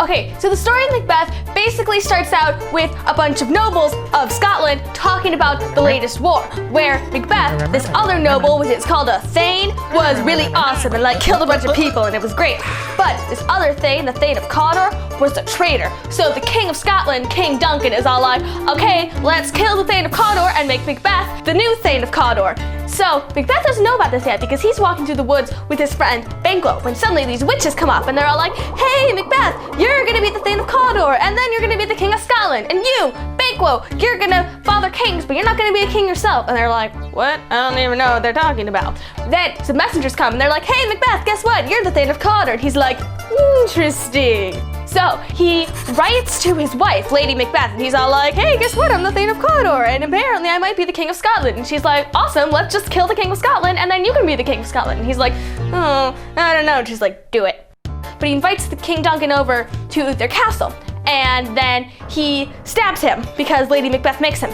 Okay, so the story of Macbeth basically starts out with a bunch of nobles of Scotland talking about the latest war, where Macbeth, this other noble, which is called a Thane, was really awesome and like killed a bunch of people and it was great. But this other Thane, the Thane of Cawdor, was a traitor. So the King of Scotland, King Duncan, is all like, okay, let's kill the Thane of Cawdor and make Macbeth the new Thane of Cawdor. So Macbeth doesn't know about this yet because he's walking through the woods with his friend Banquo when suddenly these witches come up and they're all like, hey Macbeth, you're gonna be the Thane of Cawdor and then you're gonna be the King of Scotland, and you, Banquo, you're gonna father kings but you're not gonna be a king yourself. And they're like, what? I don't even know what they're talking about. Then some messengers come and they're like, hey Macbeth, guess what? You're the Thane of Cawdor. And he's like, interesting. So he writes to his wife, Lady Macbeth, and he's all like, hey, guess what? I'm the Thane of Cawdor, and apparently I might be the King of Scotland. And she's like, awesome, let's just kill the King of Scotland, and then you can be the King of Scotland. And he's like, oh, I don't know. And she's like, do it. But he invites the King Duncan over to their castle, and then he stabs him because Lady Macbeth makes him.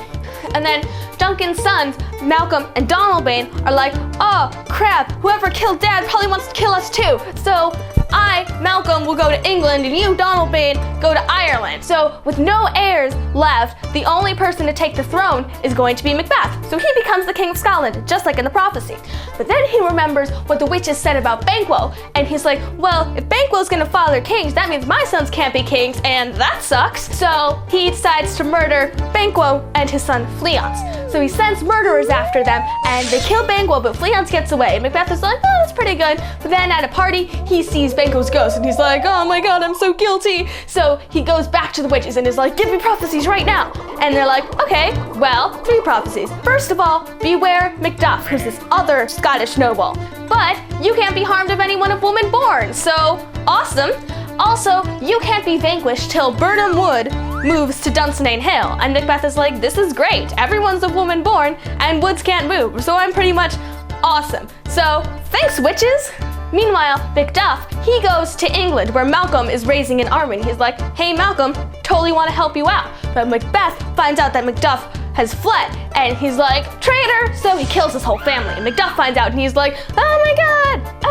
And then Duncan's sons, Malcolm and Donalbain, are like, oh, crap, whoever killed Dad probably wants to kill us too. So I, Malcolm, will go to England and you, Donalbain, go to Ireland. So with no heirs left, the only person to take the throne is going to be Macbeth. So he becomes the King of Scotland, just like in the prophecy. But then he remembers what the witches said about Banquo, and he's like, well, if Banquo's gonna father kings, that means my sons can't be kings, and that sucks. So he decides to murder Banquo and his son Fleance. So he sends murderers after them, and they kill Banquo, but Fleance gets away. And Macbeth is like, oh, that's pretty good. But then at a party, he sees Banquo's ghost, and he's like, oh my god, I'm so guilty. So he goes back to the witches and is like, give me prophecies right now. And they're like, okay, well, 3 prophecies. First of all, beware Macduff, who's this other Scottish noble. But you can't be harmed of anyone of woman born, so awesome. Also, you can't be vanquished till Birnam Wood moves to Dunsinane Hill. And Macbeth is like, this is great. Everyone's a woman born and woods can't move, so I'm pretty much awesome. So thanks, witches. Meanwhile, Macduff, he goes to England where Malcolm is raising an army. He's like, hey Malcolm, totally want to help you out. But Macbeth finds out that Macduff has fled and he's like, traitor! So he kills his whole family. And Macduff finds out and he's like, oh my god,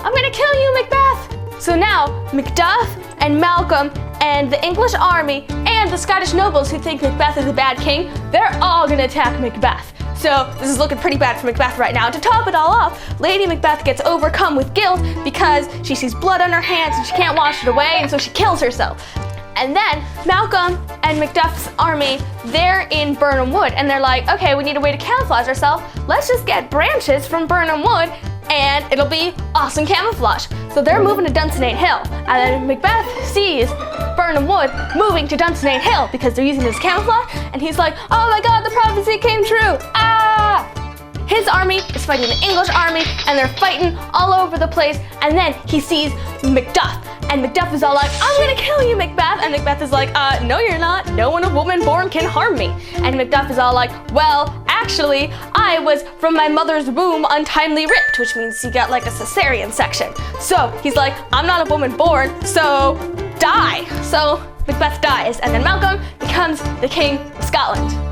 I'm gonna kill you, Macbeth! So now, Macduff and Malcolm and the English army and the Scottish nobles who think Macbeth is a bad king, they're all gonna attack Macbeth. So this is looking pretty bad for Macbeth right now. To top it all off, Lady Macbeth gets overcome with guilt because she sees blood on her hands and she can't wash it away, and so she kills herself. And then Malcolm and Macduff's army, they're in Birnam Wood, and they're like, okay, we need a way to camouflage ourselves. Let's just get branches from Birnam Wood and it'll be awesome camouflage. So they're moving to Dunsinane Hill, and then Macbeth sees Birnam Wood moving to Dunsinane Hill because they're using this camouflage, and he's like, oh my god, the prophecy came true, ah! His army is fighting the English army, and they're fighting all over the place, and then he sees Macduff, and Macduff is all like, I'm gonna kill you, Macbeth, and Macbeth is like, no you're not, no one of woman born can harm me. And Macduff is all like, well, actually, I was from my mother's womb untimely ripped, which means he got like a cesarean section. So he's like, I'm not a woman born, so die. So Macbeth dies, and then Malcolm becomes the King of Scotland.